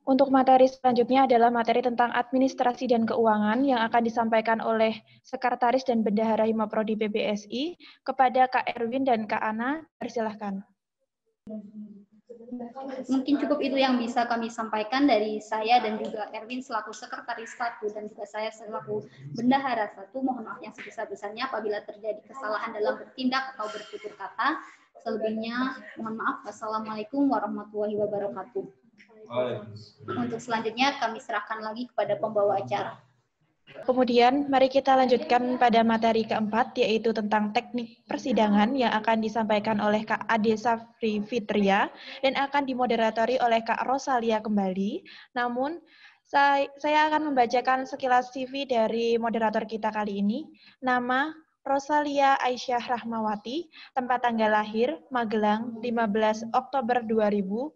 Untuk materi selanjutnya adalah materi tentang administrasi dan keuangan yang akan disampaikan oleh Sekretaris dan Bendahara Himaprodhi PBSI kepada Kak Erwin dan Kak Ana. Persilahkan. Mungkin cukup itu yang bisa kami sampaikan dari saya dan juga Erwin selaku Sekretaris 1 dan juga saya selaku Bendahara 1. Mohon maaf yang sebesar-besarnya apabila terjadi kesalahan dalam bertindak atau bertutur kata. Selebihnya mohon maaf. Wassalamualaikum warahmatullahi wabarakatuh. Untuk selanjutnya kami serahkan lagi kepada pembawa acara. Kemudian, mari kita lanjutkan pada materi keempat, yaitu tentang teknik persidangan yang akan disampaikan oleh Kak Ade Safri Fitria dan akan dimoderatori oleh Kak Rosalia kembali. Namun, saya akan membacakan sekilas CV dari moderator kita kali ini. Nama, Rosalia Aisyah Rahmawati, tempat tanggal lahir, Magelang, 15 Oktober 2000,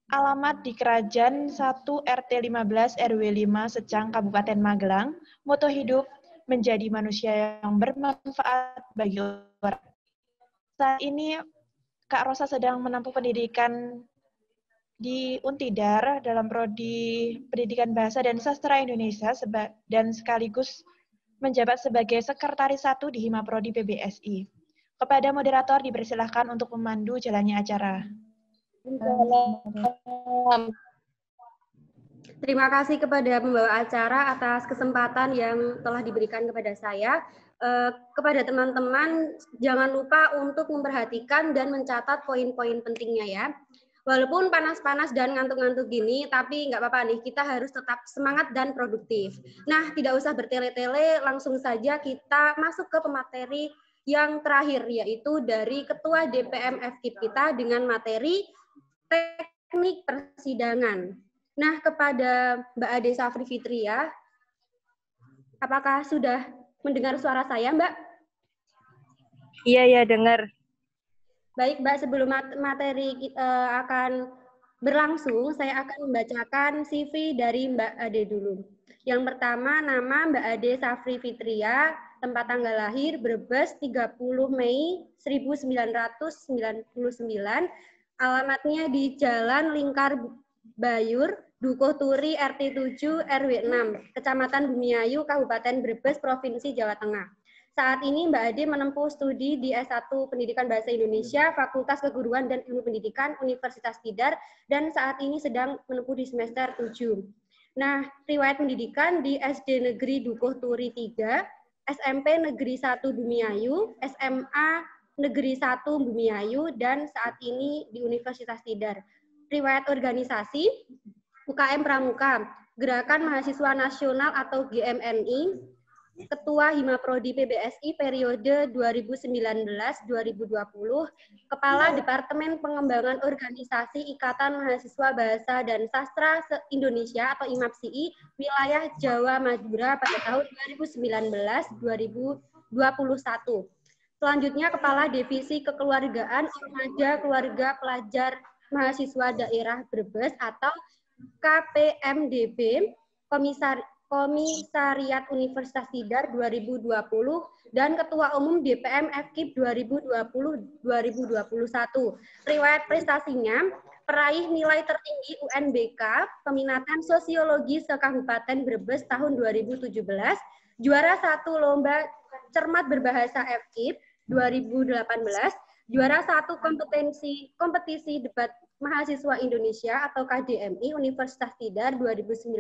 alamat di Kerajaan 1 RT 15 RW 5 Secang Kabupaten Magelang. Moto hidup menjadi manusia yang bermanfaat bagi orang. Saat ini Kak Rosa sedang menempuh pendidikan di Untidar dalam prodi Pendidikan Bahasa dan Sastra Indonesia dan sekaligus menjabat sebagai Sekretaris 1 di Himaprodhi PBSI. Kepada moderator dipersilahkan untuk memandu jalannya acara. Terima kasih kepada pembawa acara atas kesempatan yang telah diberikan kepada saya. Kepada teman-teman, jangan lupa untuk memperhatikan dan mencatat poin-poin pentingnya ya. Walaupun panas-panas dan ngantuk-ngantuk gini, tapi nggak apa-apa nih, kita harus tetap semangat dan produktif. Nah, tidak usah bertele-tele, langsung saja kita masuk ke pemateri yang terakhir, yaitu dari Ketua DPM FKIP kita dengan materi teknik persidangan. Nah, kepada Mbak Ade Safri Fitria, apakah sudah mendengar suara saya, Mbak? Iya, dengar. Baik, Mbak, sebelum materi akan berlangsung, saya akan membacakan CV dari Mbak Ade dulu. Yang pertama, nama Mbak Ade Safri Fitria, tempat tanggal lahir Brebes 30 Mei 1999, alamatnya di Jalan Lingkar Bayur, Dukuh Turi, RT 7, RW 6, Kecamatan Bumiayu, Kabupaten Brebes, Provinsi Jawa Tengah. Saat ini Mbak Ade menempuh studi di S1 Pendidikan Bahasa Indonesia, Fakultas Keguruan dan Ilmu Pendidikan, Universitas Tidar, dan saat ini sedang menempuh di semester 7. Nah, riwayat pendidikan di SD Negeri Dukuh Turi 3, SMP Negeri 1 Bumiayu, SMA Negeri 1 Bumiayu, dan saat ini di Universitas Tidar. Riwayat organisasi, UKM Pramuka, Gerakan Mahasiswa Nasional atau GMNI, Ketua Himaprodhi PBSI periode 2019-2020, Kepala Departemen Pengembangan Organisasi Ikatan Mahasiswa Bahasa dan Sastra Indonesia atau IMAPSI, wilayah Jawa Madura pada tahun 2019-2021. Selanjutnya Kepala Divisi Kekeluargaan Remaja Keluarga Pelajar Mahasiswa Daerah Brebes atau KPMDB, Komisariat Universitas Tidar 2020, dan Ketua Umum DPM FKIP 2020-2021. Riwayat prestasinya, peraih nilai tertinggi UNBK, peminatan sosiologi se-Kabupaten Brebes tahun 2017, juara 1 Lomba Cermat Berbahasa FKIP 2018, juara 1 kompetisi debat Mahasiswa Indonesia atau KDMI Universitas Tidar 2019,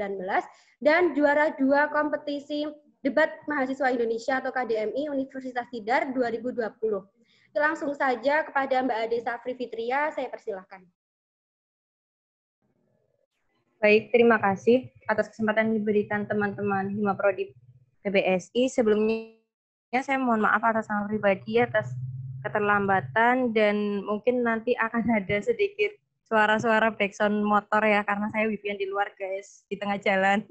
dan juara 2 kompetisi debat Mahasiswa Indonesia atau KDMI Universitas Tidar 2020. Langsung saja kepada Mbak Ade Safri Fitria, saya persilahkan. Baik, terima kasih atas kesempatan yang diberikan teman-teman Himaprodhi PBSI. Sebelumnya saya mohon maaf atas nama pribadi atas keterlambatan dan mungkin nanti akan ada sedikit suara-suara backsound motor ya, karena saya wifi-an di luar guys, di tengah jalan.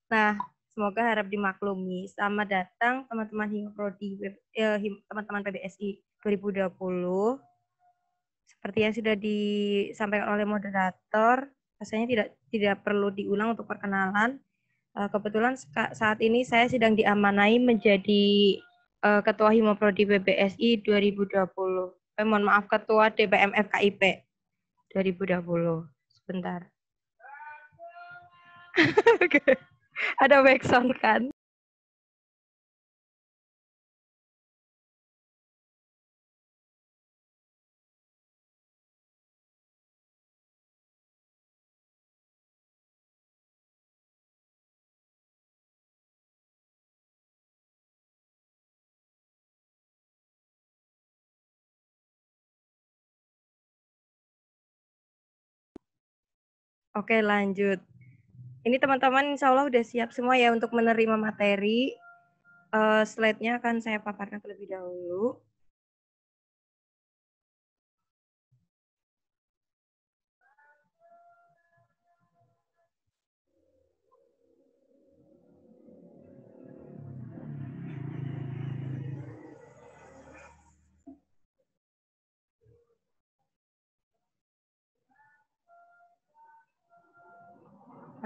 Nah, semoga harap dimaklumi. Selamat datang teman-teman Himaprodhi, teman-teman PBSI 2020. Seperti yang sudah disampaikan oleh moderator, rasanya tidak perlu diulang untuk perkenalan. Kebetulan saat ini saya sedang diamanai menjadi Ketua Himaprodhi PBSI 2020. Mohon maaf, Ketua DPM FKIP 2020. Sebentar. Ada backsound kan? Oke, lanjut. Ini teman-teman insya Allah udah siap semua ya untuk menerima materi. Slide-nya akan saya paparkan terlebih dahulu.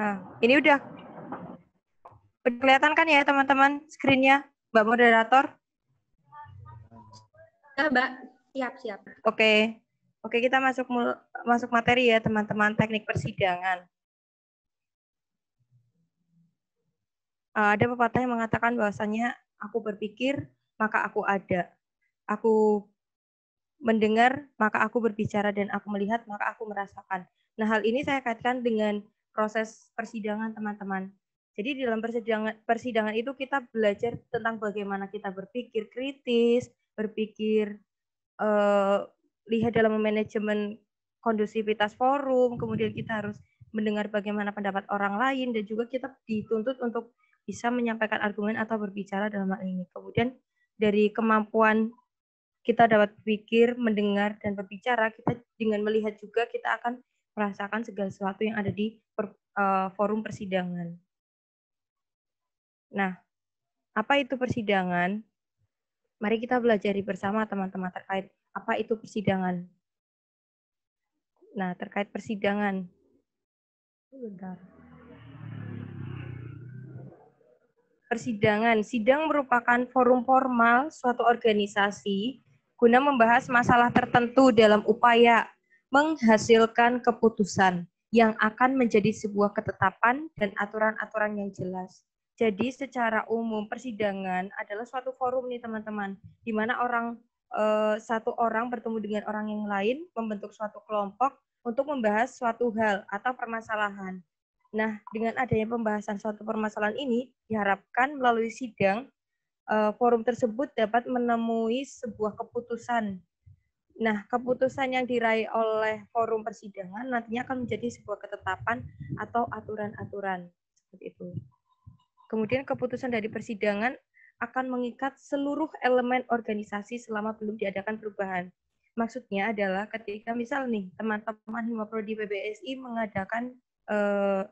Nah, ini udah kelihatan kan ya teman-teman screen-nya, Mbak Moderator? Ya, Mbak. Siap. Oke, kita masuk materi ya teman-teman, teknik persidangan. Ada pepatah yang mengatakan bahwasannya aku berpikir maka aku ada, aku mendengar maka aku berbicara, dan aku melihat maka aku merasakan. Nah, hal ini saya kaitkan dengan proses persidangan teman-teman. Jadi di dalam persidangan itu kita belajar tentang bagaimana kita berpikir kritis, berpikir lihat dalam manajemen kondusivitas forum, kemudian kita harus mendengar bagaimana pendapat orang lain, dan juga kita dituntut untuk bisa menyampaikan argumen atau berbicara dalam hal ini. Kemudian dari kemampuan kita dapat berpikir, mendengar, dan berbicara, kita dengan melihat juga kita akan merasakan segala sesuatu yang ada di forum persidangan. Nah, apa itu persidangan? Mari kita belajar bersama teman-teman terkait apa itu persidangan. Nah, terkait persidangan. Bentar. Persidangan. Sidang merupakan forum formal suatu organisasi guna membahas masalah tertentu dalam upaya menghasilkan keputusan yang akan menjadi sebuah ketetapan dan aturan-aturan yang jelas. Jadi secara umum persidangan adalah suatu forum nih teman-teman, di mana satu orang bertemu dengan orang yang lain, membentuk suatu kelompok untuk membahas suatu hal atau permasalahan. Nah, dengan adanya pembahasan suatu permasalahan ini, diharapkan melalui sidang, forum tersebut dapat menemui sebuah keputusan. Nah, keputusan yang diraih oleh forum persidangan nantinya akan menjadi sebuah ketetapan atau aturan-aturan. Seperti itu. Kemudian keputusan dari persidangan akan mengikat seluruh elemen organisasi selama belum diadakan perubahan. Maksudnya adalah ketika misal nih teman-teman Himapro-Prodi PBSI mengadakan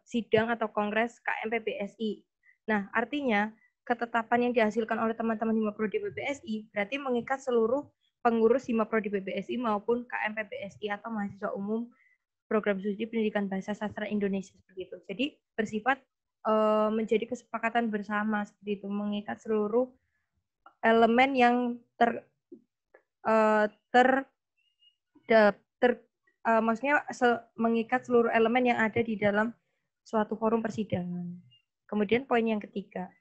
sidang atau kongres KMPBSI. Nah, artinya ketetapan yang dihasilkan oleh teman-teman Himapro-Prodi PBSI berarti mengikat seluruh pengurus Himapro-Prodi PBSI maupun KMPBSI atau mahasiswa umum program studi pendidikan bahasa sastra Indonesia seperti itu. Jadi bersifat menjadi kesepakatan bersama seperti itu, mengikat seluruh elemen yang maksudnya mengikat seluruh elemen yang ada di dalam suatu forum persidangan. Kemudian poin yang ketiga,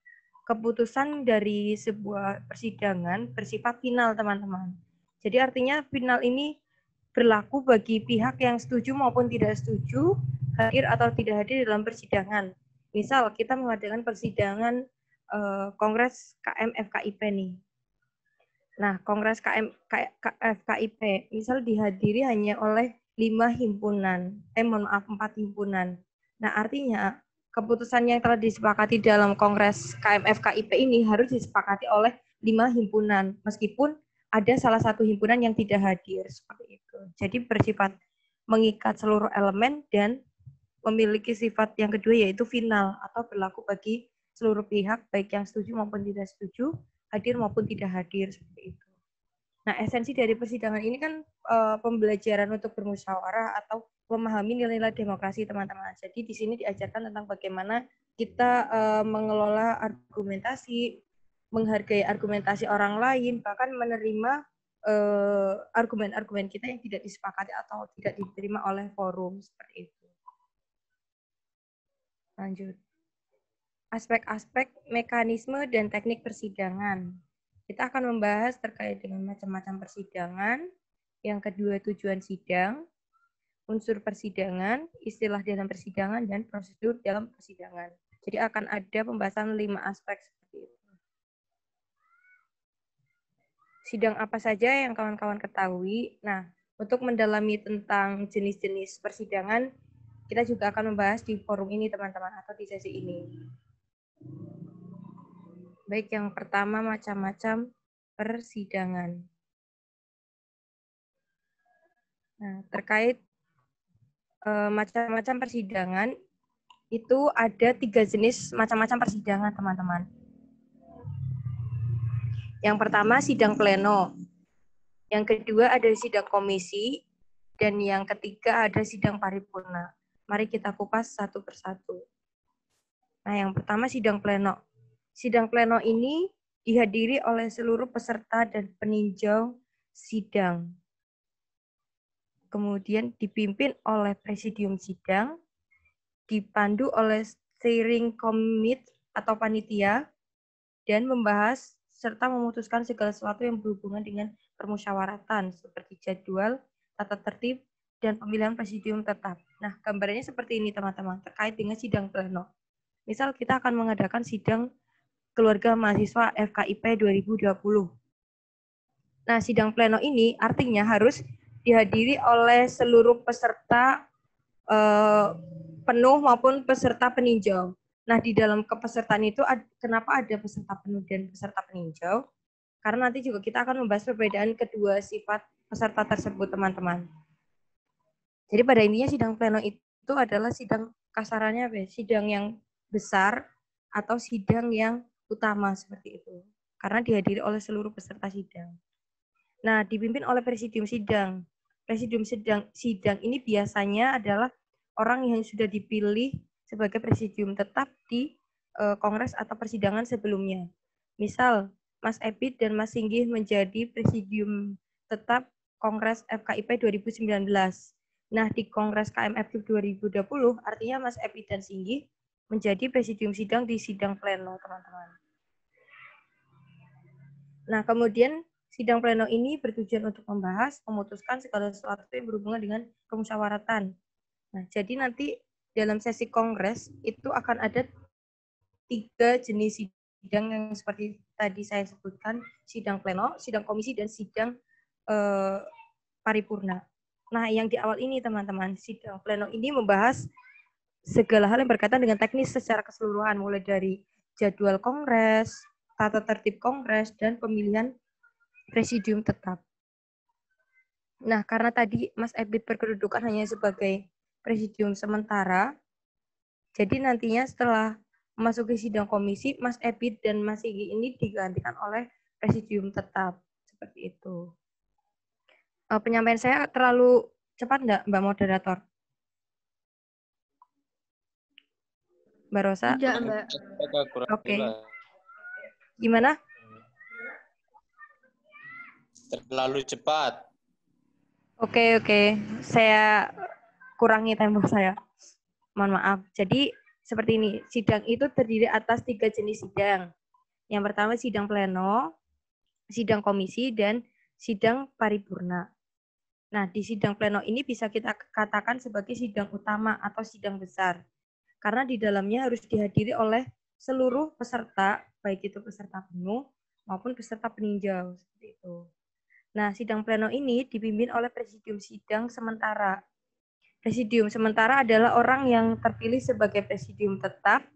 keputusan dari sebuah persidangan bersifat final, teman-teman. Jadi artinya final ini berlaku bagi pihak yang setuju maupun tidak setuju hadir atau tidak hadir dalam persidangan. Misal kita mengadakan persidangan Kongres KMFKIP nih. Nah, Kongres KMFKIP misal dihadiri hanya oleh 4 himpunan. Nah, artinya keputusan yang telah disepakati dalam Kongres KMFKIP ini harus disepakati oleh 5 himpunan, meskipun ada salah satu himpunan yang tidak hadir, seperti itu. Jadi bersifat mengikat seluruh elemen dan memiliki sifat yang kedua yaitu final atau berlaku bagi seluruh pihak baik yang setuju maupun tidak setuju, hadir maupun tidak hadir, seperti itu. Nah, esensi dari persidangan ini kan pembelajaran untuk bermusyawarah atau memahami nilai-nilai demokrasi, teman-teman. Jadi di sini diajarkan tentang bagaimana kita mengelola argumentasi, menghargai argumentasi orang lain, bahkan menerima argumen-argumen kita yang tidak disepakati atau tidak diterima oleh forum, seperti itu. Lanjut. Aspek-aspek mekanisme dan teknik persidangan. Kita akan membahas terkait dengan macam-macam persidangan. Yang kedua, tujuan sidang, unsur persidangan, istilah dalam persidangan, dan prosedur dalam persidangan. Jadi akan ada pembahasan 5 aspek seperti itu. Sidang apa saja yang kawan-kawan ketahui? Nah, untuk mendalami tentang jenis-jenis persidangan, kita juga akan membahas di forum ini, teman-teman, atau di sesi ini. Baik, yang pertama macam-macam persidangan. Nah, terkait macam-macam persidangan, itu ada 3 jenis macam-macam persidangan, teman-teman. Yang pertama, sidang pleno. Yang kedua, ada sidang komisi. Dan yang ketiga, ada sidang paripurna. Mari kita kupas satu persatu. Nah, yang pertama, sidang pleno. Sidang pleno ini dihadiri oleh seluruh peserta dan peninjau sidang. Kemudian dipimpin oleh presidium sidang, dipandu oleh steering committee atau panitia, dan membahas serta memutuskan segala sesuatu yang berhubungan dengan permusyawaratan, seperti jadwal, tata tertib, dan pemilihan presidium tetap. Nah, gambarannya seperti ini, teman-teman, terkait dengan sidang pleno. Misal kita akan mengadakan sidang keluarga mahasiswa FKIP 2020. Nah, sidang pleno ini artinya harus dihadiri oleh seluruh peserta penuh maupun peserta peninjau. Nah, di dalam kepesertaan itu, kenapa ada peserta penuh dan peserta peninjau? Karena nanti juga kita akan membahas perbedaan kedua sifat peserta tersebut, teman-teman. Jadi pada intinya sidang pleno itu adalah sidang, kasarannya sidang yang besar atau sidang yang utama seperti itu. Karena dihadiri oleh seluruh peserta sidang. Nah, dipimpin oleh presidium sidang. Presidium sidang ini biasanya adalah orang yang sudah dipilih sebagai presidium tetap di kongres atau persidangan sebelumnya. Misal, Mas Epit dan Mas Singgih menjadi presidium tetap Kongres FKIP 2019. Nah, di Kongres KMFQ 2020, artinya Mas Epit dan Singgih menjadi presidium sidang di sidang pleno, teman-teman. Nah, kemudian sidang pleno ini bertujuan untuk membahas, memutuskan segala sesuatu yang berhubungan dengan permusyawaratan. Nah, jadi nanti dalam sesi kongres itu akan ada 3 jenis sidang yang seperti tadi saya sebutkan, sidang pleno, sidang komisi, dan sidang paripurna. Nah, yang di awal ini, teman-teman, sidang pleno ini membahas segala hal yang berkaitan dengan teknis secara keseluruhan, mulai dari jadwal kongres, tata tertib kongres, dan pemilihan presidium tetap. Nah, karena tadi Mas Ebit berkedudukan hanya sebagai presidium sementara, jadi nantinya setelah memasuki sidang komisi, Mas Ebit dan Mas Sigi ini digantikan oleh presidium tetap. Seperti itu. Penyampaian saya terlalu cepat enggak, Mbak Moderator? Mbak Rosa? Tidak, Mbak. Oke. Gimana? Terlalu cepat. Oke. Saya kurangi tempo saya. Mohon maaf. Jadi seperti ini, sidang itu terdiri atas 3 jenis sidang. Yang pertama sidang pleno, sidang komisi, dan sidang paripurna. Nah, di sidang pleno ini bisa kita katakan sebagai sidang utama atau sidang besar. Karena di dalamnya harus dihadiri oleh seluruh peserta, baik itu peserta penuh maupun peserta peninjau. Seperti itu. Nah, sidang pleno ini dipimpin oleh presidium sidang sementara. Presidium sementara adalah orang yang terpilih sebagai presidium tetap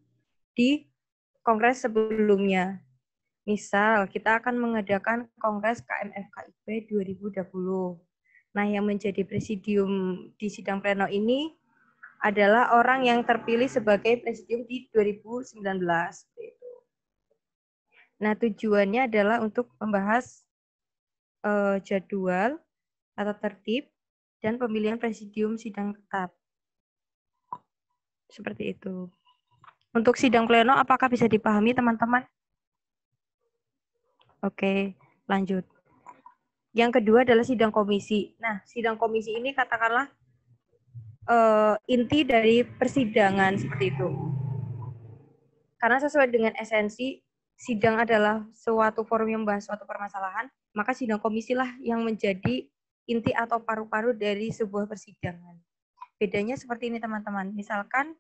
di kongres sebelumnya. Misal, kita akan mengadakan kongres KMFKIP 2020. Nah, yang menjadi presidium di sidang pleno ini adalah orang yang terpilih sebagai presidium di 2019. Nah, tujuannya adalah untuk membahas jadwal, tata tertib, dan pemilihan presidium sidang tetap. Seperti itu. Untuk sidang pleno, apakah bisa dipahami, teman-teman? Oke, lanjut. Yang kedua adalah sidang komisi. Nah, sidang komisi ini katakanlah inti dari persidangan seperti itu. karena sesuai dengan esensi, sidang adalah suatu forum yang membahas suatu permasalahan, maka sidang komisi lah yang menjadi inti atau paru-paru dari sebuah persidangan. Bedanya seperti ini teman-teman. Misalkan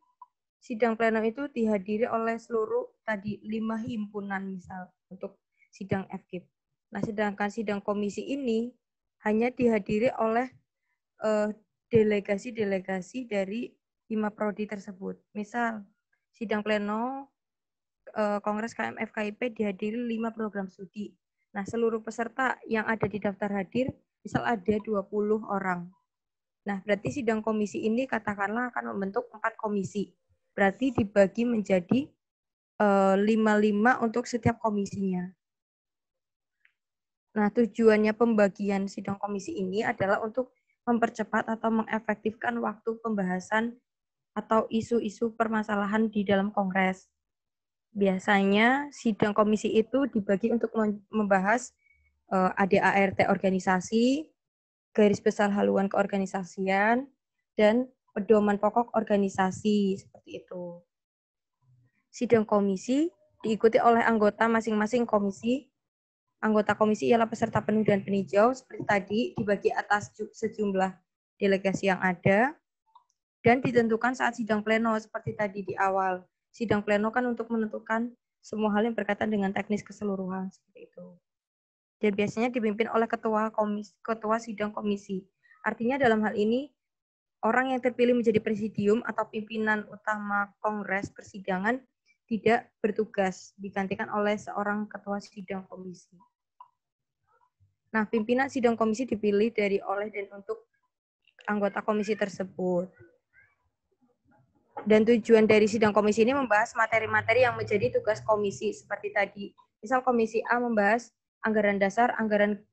sidang pleno itu dihadiri oleh seluruh tadi 5 himpunan misal untuk sidang FKIP. Nah, sedangkan sidang komisi ini hanya dihadiri oleh delegasi-delegasi dari 5 prodi tersebut. Misal sidang pleno Kongres KMF KIP dihadiri 5 program studi. Nah, seluruh peserta yang ada di daftar hadir misal ada 20 orang. Nah, berarti sidang komisi ini katakanlah akan membentuk 4 komisi. Berarti dibagi menjadi 5-5 untuk setiap komisinya. Nah, tujuannya pembagian sidang komisi ini adalah untuk mempercepat atau mengefektifkan waktu pembahasan atau isu-isu permasalahan di dalam kongres. Biasanya sidang komisi itu dibagi untuk membahas ADART organisasi, garis besar haluan keorganisasian, dan pedoman pokok organisasi, seperti itu. Sidang komisi diikuti oleh anggota masing-masing komisi. Anggota komisi ialah peserta penuh dan peninjau, seperti tadi, dibagi atas sejumlah delegasi yang ada, dan ditentukan saat sidang pleno, seperti tadi di awal. Sidang pleno kan untuk menentukan semua hal yang berkaitan dengan teknis keseluruhan, seperti itu. Dan biasanya dipimpin oleh ketua sidang komisi. Artinya dalam hal ini, orang yang terpilih menjadi presidium atau pimpinan utama kongres persidangan tidak bertugas, digantikan oleh seorang ketua sidang komisi. Nah, pimpinan sidang komisi dipilih dari, oleh, dan untuk anggota komisi tersebut. Dan tujuan dari sidang komisi ini membahas materi-materi yang menjadi tugas komisi, seperti tadi. Misal komisi A membahas anggaran dasar, anggaran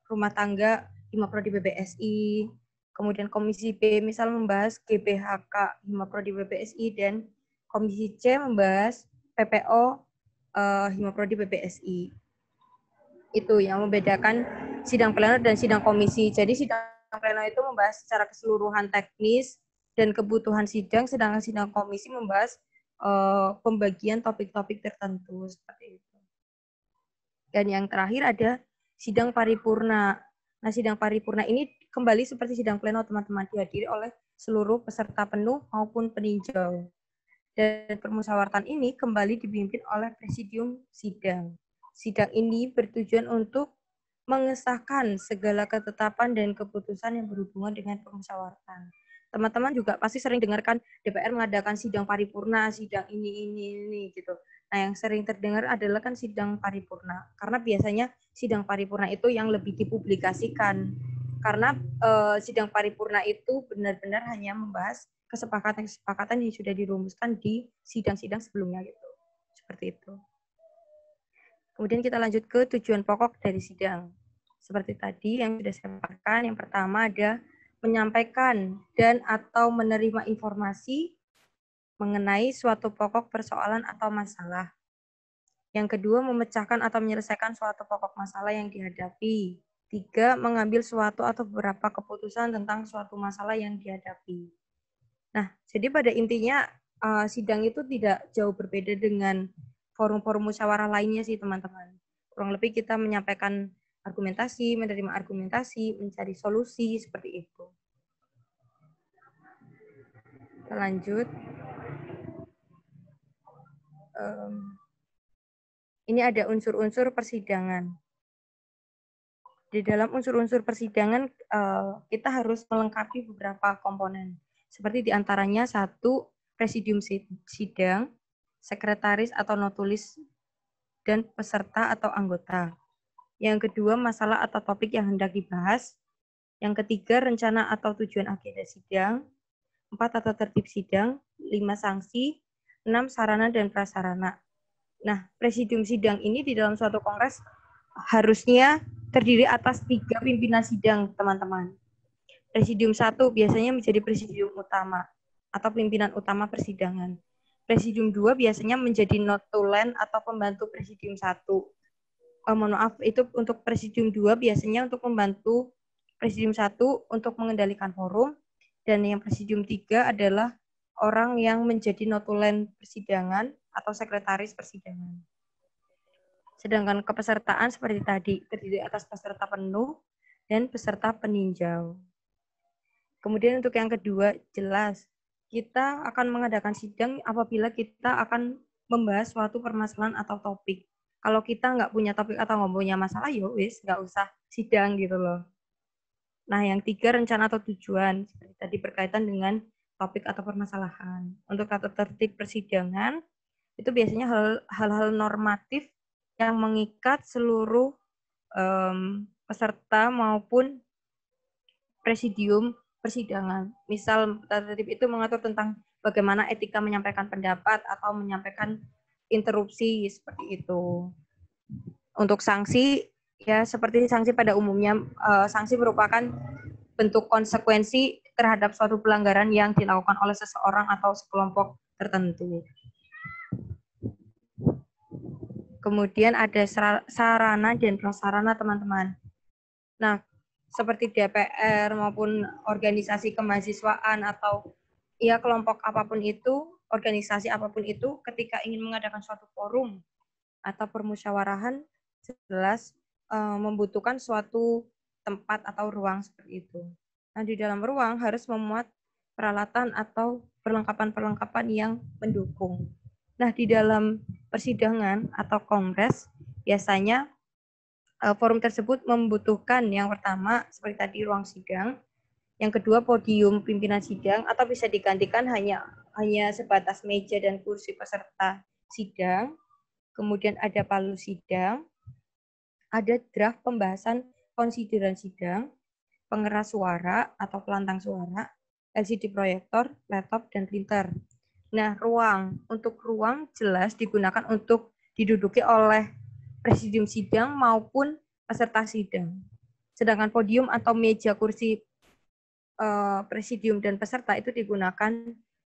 rumah tangga, Hima Prodi BBSI. Kemudian komisi B misal membahas GBHK, Hima Prodi BBSI, dan komisi C membahas PPO, Hima Prodi BBSI. Itu yang membedakan sidang pleno dan sidang komisi. Jadi sidang pleno itu membahas secara keseluruhan teknis dan kebutuhan sidang, sedangkan sidang komisi membahas pembagian topik-topik tertentu, seperti itu. Dan yang terakhir ada sidang paripurna. Nah, sidang paripurna ini kembali seperti sidang pleno, teman-teman, dihadiri oleh seluruh peserta penuh maupun peninjau. Dan permusyawaratan ini kembali dipimpin oleh presidium sidang. Sidang ini bertujuan untuk mengesahkan segala ketetapan dan keputusan yang berhubungan dengan permusyawaratan. Teman-teman juga pasti sering dengarkan DPR mengadakan sidang paripurna, sidang ini gitu. Nah, yang sering terdengar adalah kan sidang paripurna. Karena biasanya sidang paripurna itu yang lebih dipublikasikan. Karena sidang paripurna itu benar-benar hanya membahas kesepakatan-kesepakatan yang sudah dirumuskan di sidang-sidang sebelumnya gitu. Seperti itu. Kemudian kita lanjut ke tujuan pokok dari sidang. Seperti tadi yang sudah saya sampaikan, yang pertama ada menyampaikan dan atau menerima informasi mengenai suatu pokok persoalan atau masalah. Yang kedua, memecahkan atau menyelesaikan suatu pokok masalah yang dihadapi. 3, mengambil suatu atau beberapa keputusan tentang suatu masalah yang dihadapi. Nah, jadi pada intinya sidang itu tidak jauh berbeda dengan forum-forum musyawarah lainnya sih, teman-teman. Kurang lebih kita menyampaikan argumentasi, menerima argumentasi, mencari solusi, seperti itu. Kita lanjut. Ini ada unsur-unsur persidangan. Di dalam unsur-unsur persidangan, kita harus melengkapi beberapa komponen. Seperti diantaranya 1, presidium sidang, sekretaris atau notulis, dan peserta atau anggota. Yang kedua, masalah atau topik yang hendak dibahas. Yang ketiga, rencana atau tujuan agenda sidang. 4, tata tertib sidang. 5, sanksi. 6, sarana dan prasarana. Nah, presidium sidang ini di dalam suatu kongres harusnya terdiri atas 3 pimpinan sidang, teman-teman. Presidium 1 biasanya menjadi presidium utama atau pimpinan utama persidangan. Presidium 2 biasanya menjadi notulen atau pembantu presidium 1. Mohon maaf, itu untuk presidium 2 biasanya untuk membantu presidium 1 untuk mengendalikan forum, dan yang presidium 3 adalah orang yang menjadi notulen persidangan atau sekretaris persidangan. Sedangkan kepesertaan seperti tadi, terdiri atas peserta penuh dan peserta peninjau. Kemudian untuk yang kedua, jelas kita akan mengadakan sidang apabila kita akan membahas suatu permasalahan atau topik. Kalau kita nggak punya topik atau nggak punya masalah, ya wis nggak usah sidang gitu loh. Nah, yang tiga, rencana atau tujuan. Seperti tadi berkaitan dengan topik atau permasalahan. Untuk tata tertib persidangan, itu biasanya hal-hal normatif yang mengikat seluruh peserta maupun presidium persidangan. Misal, tata tertib itu mengatur tentang bagaimana etika menyampaikan pendapat atau menyampaikan interupsi, seperti itu. Untuk sanksi, ya seperti sanksi pada umumnya, sanksi merupakan bentuk konsekuensi terhadap suatu pelanggaran yang dilakukan oleh seseorang atau sekelompok tertentu. Kemudian ada sarana dan prasarana, teman-teman. Nah, seperti DPR maupun organisasi kemahasiswaan atau ya kelompok apapun itu, organisasi apapun itu, ketika ingin mengadakan suatu forum atau permusyawarahan, jelas membutuhkan suatu tempat atau ruang seperti itu. Nah, di dalam ruang harus memuat peralatan atau perlengkapan-perlengkapan yang mendukung. Nah, di dalam persidangan atau kongres, biasanya forum tersebut membutuhkan yang pertama, seperti tadi, ruang sidang. Yang kedua, podium pimpinan sidang, atau bisa digantikan hanya sebatas meja dan kursi peserta sidang. Kemudian ada palu sidang, ada draft pembahasan konsideran sidang, pengeras suara atau pelantang suara, LCD proyektor, laptop, dan printer. Nah, untuk ruang jelas digunakan untuk diduduki oleh presidium sidang maupun peserta sidang. Sedangkan podium atau meja kursi presidium dan peserta itu digunakan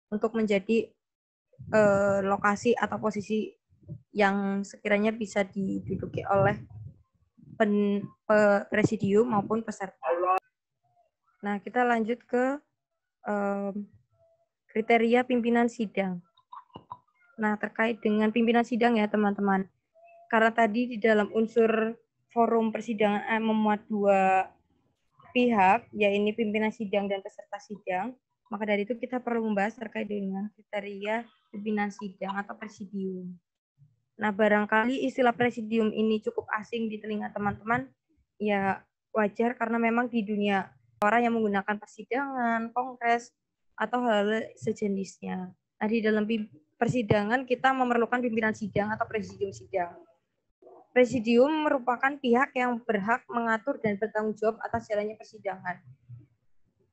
untuk menjadi lokasi atau posisi yang sekiranya bisa diduduki oleh presidium maupun peserta. Nah, kita lanjut ke kriteria pimpinan sidang. Nah, terkait dengan pimpinan sidang ya, teman-teman. Karena tadi di dalam unsur forum persidangan memuat dua pihak, yaitu pimpinan sidang dan peserta sidang, maka dari itu kita perlu membahas terkait dengan kriteria pimpinan sidang atau presidium. Nah, barangkali istilah presidium ini cukup asing di telinga teman-teman, ya wajar karena memang di dunia orang yang menggunakan persidangan, kongres, atau hal-hal sejenisnya. Nah, di dalam persidangan kita memerlukan pimpinan sidang atau presidium sidang. Presidium merupakan pihak yang berhak mengatur dan bertanggung jawab atas jalannya persidangan.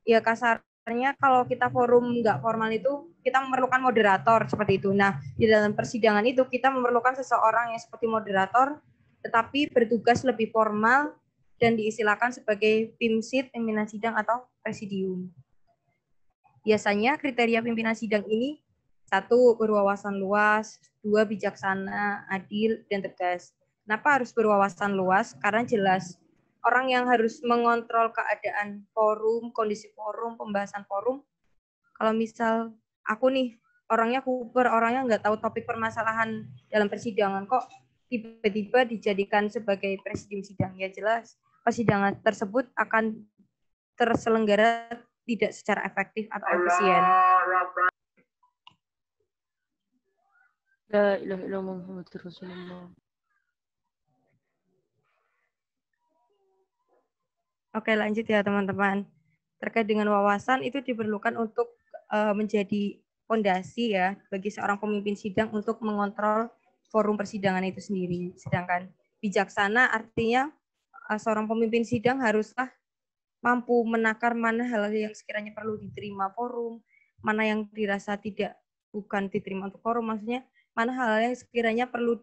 Ya, kasarnya kalau kita forum nggak formal itu, kita memerlukan moderator seperti itu. Nah, di dalam persidangan itu kita memerlukan seseorang yang seperti moderator, tetapi bertugas lebih formal dan diistilahkan sebagai PIMSID, pimpinan sidang atau presidium. Biasanya kriteria pimpinan sidang ini, 1, berwawasan luas, 2, bijaksana, adil, dan tegas. Kenapa harus berwawasan luas? Karena jelas orang yang harus mengontrol keadaan forum, kondisi forum, pembahasan forum. Kalau misal aku nih, orangnya kuper, orangnya nggak tahu topik permasalahan dalam persidangan, kok tiba-tiba dijadikan sebagai presidium sidang, ya jelas persidangan tersebut akan terselenggara tidak secara efektif atau efisien. La ilaha illallah Muhammadur Rasulullah. Oke, lanjut ya teman-teman. Terkait dengan wawasan itu diperlukan untuk menjadi fondasi ya bagi seorang pemimpin sidang untuk mengontrol forum persidangan itu sendiri. Sedangkan bijaksana artinya seorang pemimpin sidang haruslah mampu menakar mana hal yang sekiranya perlu diterima forum, mana yang dirasa bukan diterima untuk forum, maksudnya mana hal yang sekiranya perlu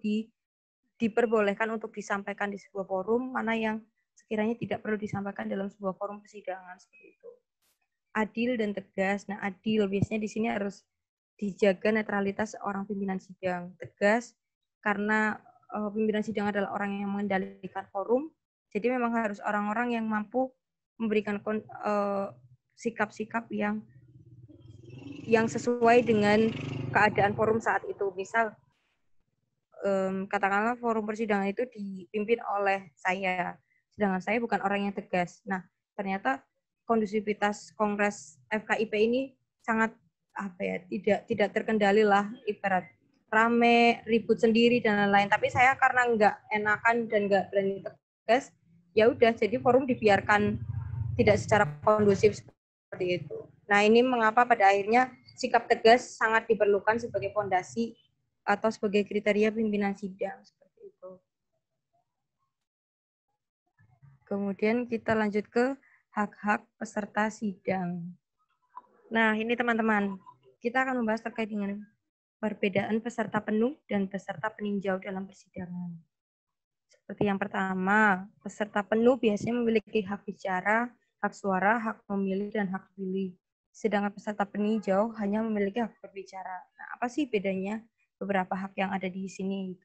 diperbolehkan untuk disampaikan di sebuah forum, mana yang sekiranya tidak perlu disampaikan dalam sebuah forum persidangan, seperti itu. Adil dan tegas. Nah, adil biasanya di sini harus dijaga netralitas seorang pimpinan sidang. Tegas karena pimpinan sidang adalah orang yang mengendalikan forum, jadi memang harus orang-orang yang mampu memberikan sikap-sikap yang yang sesuai dengan keadaan forum saat itu. Misal, katakanlah forum persidangan itu dipimpin oleh saya, sedangkan saya bukan orang yang tegas. Nah, ternyata kondusivitas Kongres FKIP ini sangat tidak terkendali lah, ibarat rame, ribut sendiri dan lain-lain. Tapi saya karena nggak enakan dan nggak berani tegas, ya udah, jadi forum dibiarkan tidak secara kondusif seperti itu. Nah, ini mengapa pada akhirnya sikap tegas sangat diperlukan sebagai fondasi atau sebagai kriteria pimpinan sidang seperti itu. Kemudian kita lanjut ke hak-hak peserta sidang. Nah, ini teman-teman, kita akan membahas terkait dengan perbedaan peserta penuh dan peserta peninjau dalam persidangan. Seperti yang pertama, peserta penuh biasanya memiliki hak bicara, hak suara, hak memilih, dan hak pilih. Sedangkan peserta peninjau hanya memiliki hak berbicara. Nah, apa sih bedanya beberapa hak yang ada di sini?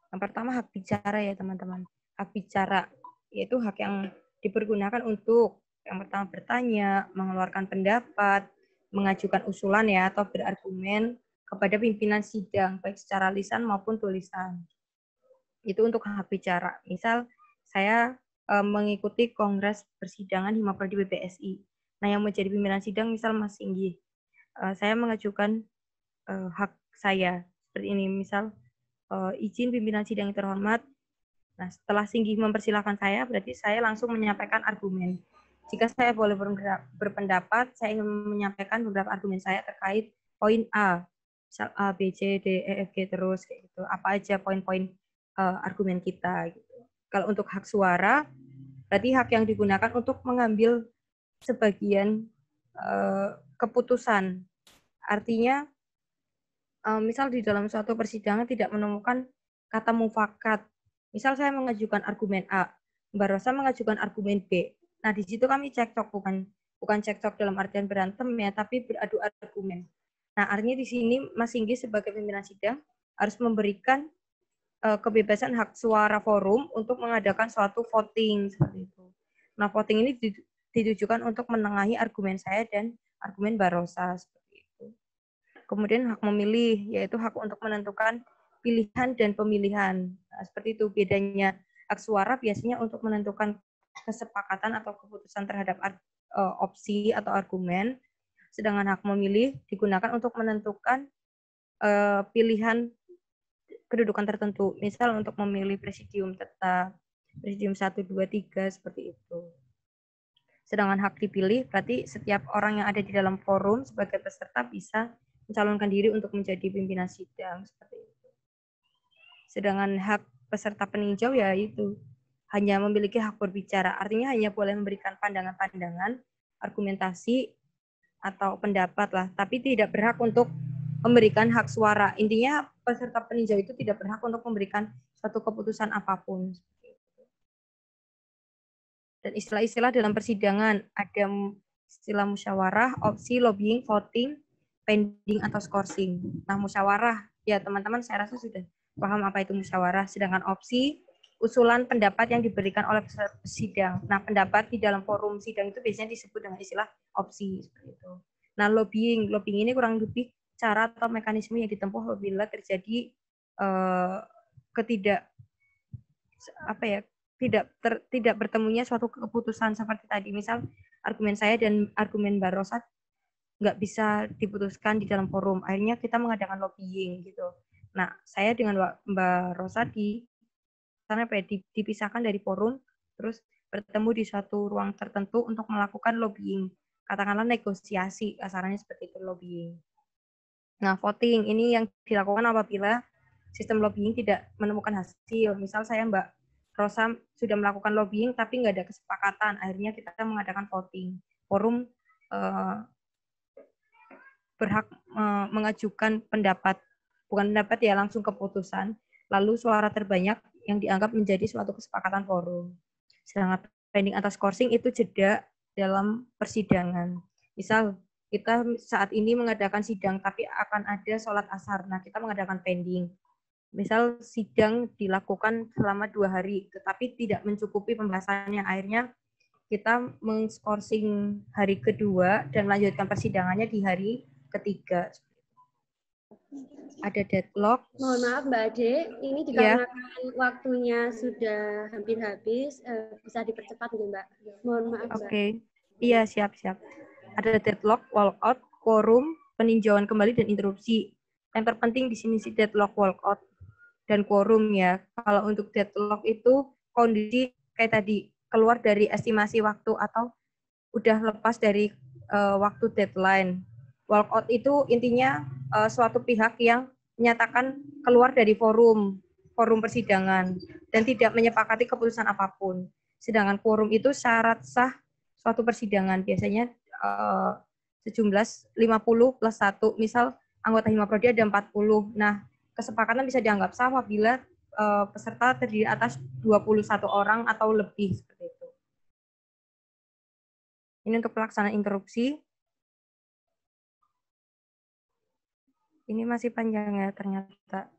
Yang pertama, hak bicara ya teman-teman. Hak bicara yaitu hak yang dipergunakan untuk yang pertama bertanya, mengeluarkan pendapat, mengajukan usulan ya atau berargumen kepada pimpinan sidang baik secara lisan maupun tulisan. Itu untuk hak bicara. Misal saya mengikuti Kongres Persidangan Hima Prodi BPSI. Nah, yang menjadi pimpinan sidang misal Mas Singgi. Saya mengajukan hak saya seperti ini, misal izin pimpinan sidang yang terhormat. Nah, setelah Singgi mempersilahkan saya, berarti saya langsung menyampaikan argumen. Jika saya boleh berpendapat, saya ingin menyampaikan beberapa argumen saya terkait poin A, misal A, B, C, D, E, F, G terus kayak gitu. Apa aja poin-poin argumen kita. Gitu. Kalau untuk hak suara, berarti hak yang digunakan untuk mengambil sebagian keputusan. Artinya, misal di dalam suatu persidangan tidak menemukan kata mufakat. Misal saya mengajukan argumen A, Mbak Rosa mengajukan argumen B. Nah, di situ kami cekcok, bukan cekcok dalam artian berantem ya, tapi beradu argumen. Nah, artinya di sini Mas Singgi sebagai pimpinan sidang harus memberikan kebebasan hak suara forum untuk mengadakan suatu voting seperti itu. Nah, voting ini ditujukan untuk menengahi argumen saya dan argumen Mbak Rosa seperti itu. Kemudian hak memilih, yaitu hak untuk menentukan pilihan dan pemilihan. Nah, seperti itu bedanya. Hak suara biasanya untuk menentukan kesepakatan atau keputusan terhadap opsi atau argumen, sedangkan hak memilih digunakan untuk menentukan pilihan kedudukan tertentu. Misal untuk memilih presidium tetap, presidium 1, 2, 3, seperti itu. Sedangkan hak dipilih, berarti setiap orang yang ada di dalam forum sebagai peserta bisa mencalonkan diri untuk menjadi pimpinan sidang, seperti itu. Sedangkan hak peserta peninjau ya itu, hanya memiliki hak berbicara, artinya hanya boleh memberikan pandangan-pandangan, argumentasi, atau pendapat lah, tapi tidak berhak untuk memberikan hak suara. Intinya peserta peninjau itu tidak berhak untuk memberikan suatu keputusan apapun. Dan istilah-istilah dalam persidangan ada istilah musyawarah, opsi, lobbying, voting, pending, atau skorsing. Nah, musyawarah, ya teman-teman saya rasa sudah paham apa itu musyawarah. Sedangkan opsi, usulan pendapat yang diberikan oleh peserta sidang. Nah, pendapat di dalam forum sidang itu biasanya disebut dengan istilah opsi. Seperti itu. Nah, lobbying ini kurang lebih cara atau mekanisme yang ditempuh apabila terjadi tidak bertemunya suatu keputusan seperti tadi. Misal argumen saya dan argumen Mbak Rosa nggak bisa diputuskan di dalam forum. Akhirnya kita mengadakan lobbying gitu. Nah, saya dengan Mbak Rosa dipisahkan dari forum, terus bertemu di suatu ruang tertentu untuk melakukan lobbying. Katakanlah negosiasi, kasarannya seperti itu lobbying. Nah, voting ini yang dilakukan apabila sistem lobbying tidak menemukan hasil. Misal saya Mbak Rosa sudah melakukan lobbying tapi nggak ada kesepakatan, akhirnya kita mengadakan voting. Forum berhak mengajukan pendapat, bukan pendapat ya, langsung keputusan, lalu suara terbanyak yang dianggap menjadi suatu kesepakatan forum. Sedangkan pending atau skorsing itu jeda dalam persidangan. Misal kita saat ini mengadakan sidang tapi akan ada sholat asar, nah kita mengadakan pending. Misal sidang dilakukan selama 2 hari, tetapi tidak mencukupi pembahasannya. Akhirnya kita mengskorsing hari kedua dan melanjutkan persidangannya di hari ketiga. Ada deadlock. Mohon maaf Mbak Ade, ini dikarenakan waktunya sudah hampir habis, bisa dipercepat nggak Mbak? Mohon maaf Mbak. Oke. Iya, siap-siap. Ada deadlock, walkout, quorum, peninjauan kembali, dan interupsi. Yang terpenting di sini sih deadlock, walkout, dan quorum ya. Kalau untuk deadlock itu kondisi kayak tadi, keluar dari estimasi waktu atau udah lepas dari waktu deadline. Walkout itu intinya suatu pihak yang menyatakan keluar dari forum persidangan dan tidak menyepakati keputusan apapun. Sedangkan quorum itu syarat sah suatu persidangan, biasanya sejumlah 50 plus 1. Misal anggota Hima Prodi ada 40. Nah, kesepakatan bisa dianggap sah apabila peserta terdiri atas 21 orang atau lebih, seperti itu. Ini untuk pelaksanaan interupsi. Ini masih panjang ya ternyata.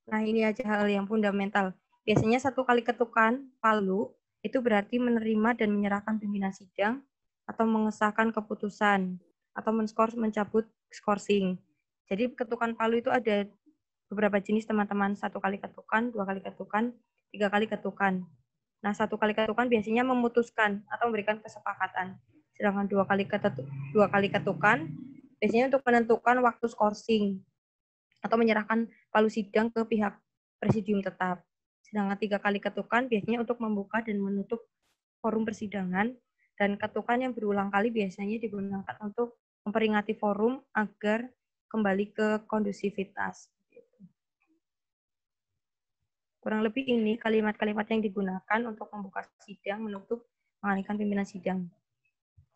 Nah, ini aja hal yang fundamental. Biasanya 1 kali ketukan palu itu berarti menerima dan menyerahkan pimpinan sidang atau mengesahkan keputusan atau mencabut skorsing. Jadi ketukan palu itu ada beberapa jenis teman-teman, 1 kali ketukan, 2 kali ketukan, 3 kali ketukan. Nah, 1 kali ketukan biasanya memutuskan atau memberikan kesepakatan. Sedangkan 2 kali ketukan biasanya untuk menentukan waktu skorsing atau menyerahkan palu sidang ke pihak presidium tetap. Sedangkan 3 kali ketukan biasanya untuk membuka dan menutup forum persidangan, dan ketukan yang berulang kali biasanya digunakan untuk memperingati forum agar kembali ke kondusivitas. Kurang lebih ini kalimat-kalimat yang digunakan untuk membuka sidang, menutup, mengalihkan pimpinan sidang.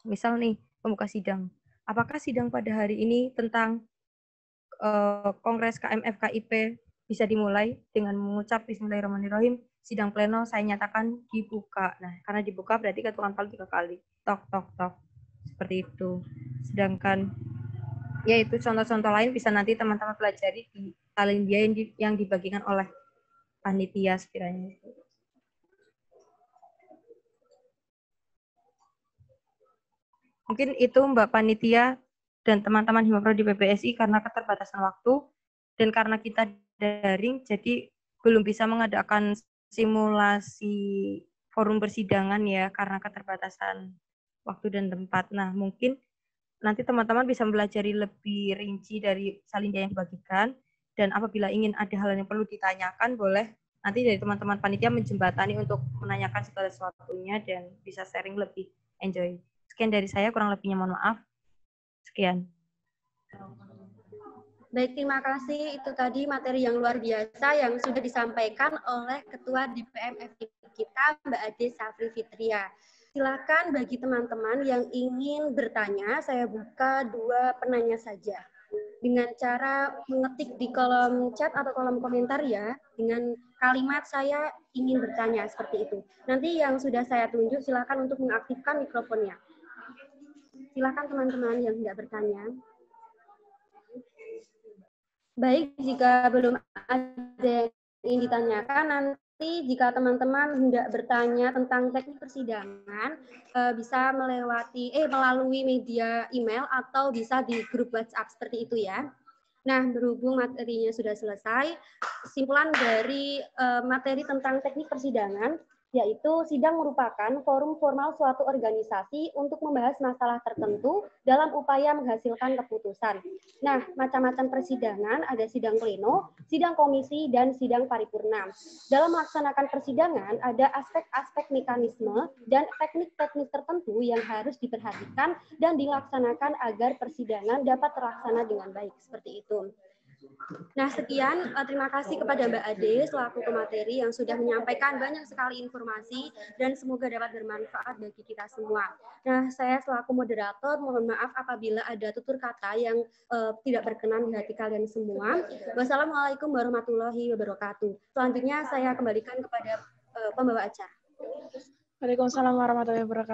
Misal nih, pembuka sidang. Apakah sidang pada hari ini tentang Kongres KMFKIP bisa dimulai dengan mengucap Bismillahirrahmanirrahim, sidang pleno saya nyatakan dibuka. Nah, karena dibuka berarti ketukan palu 3 kali. Tok, tok, tok. Seperti itu. Sedangkan, yaitu contoh-contoh lain bisa nanti teman-teman pelajari di talindia yang dibagikan oleh panitia sekiranya. Mungkin itu Mbak Panitia dan teman-teman Hima Prodi PPSI, karena keterbatasan waktu dan karena kita daring, jadi belum bisa mengadakan simulasi forum persidangan ya, karena keterbatasan waktu dan tempat. Nah, mungkin nanti teman-teman bisa mempelajari lebih rinci dari salindia yang dibagikan, dan apabila ingin ada hal yang perlu ditanyakan, boleh nanti dari teman-teman panitia menjembatani untuk menanyakan segala sesuatunya dan bisa sharing lebih enjoy. Sekian dari saya, kurang lebihnya mohon maaf. Sekian. Baik, terima kasih. Itu tadi materi yang luar biasa yang sudah disampaikan oleh Ketua DPM FIP kita, Mbak Ade Safri Fitria. Silakan bagi teman-teman yang ingin bertanya, saya buka 2 penanya saja. Dengan cara mengetik di kolom chat atau kolom komentar ya, dengan kalimat saya ingin bertanya, seperti itu. Nanti yang sudah saya tunjuk, silakan untuk mengaktifkan mikrofonnya. Silakan teman-teman yang tidak bertanya. Baik, jika belum ada yang ingin ditanyakan, nanti jika teman-teman hendak bertanya tentang teknik persidangan, bisa melalui media email atau bisa di grup WhatsApp seperti itu ya. Nah, berhubung materinya sudah selesai, kesimpulan dari materi tentang teknik persidangan, yaitu sidang merupakan forum formal suatu organisasi untuk membahas masalah tertentu dalam upaya menghasilkan keputusan. Nah, macam-macam persidangan ada sidang pleno, sidang komisi, dan sidang paripurna. Dalam melaksanakan persidangan ada aspek-aspek mekanisme dan teknik-teknik tertentu yang harus diperhatikan dan dilaksanakan agar persidangan dapat terlaksana dengan baik. Seperti itu. Nah, sekian. Terima kasih kepada Mbak Ade selaku pemateri yang sudah menyampaikan banyak sekali informasi dan semoga dapat bermanfaat bagi kita semua. Nah, saya selaku moderator mohon maaf apabila ada tutur kata yang tidak berkenan di hati kalian semua. Wassalamualaikum warahmatullahi wabarakatuh. Selanjutnya saya kembalikan kepada pembawa acara. Waalaikumsalam warahmatullahi wabarakatuh.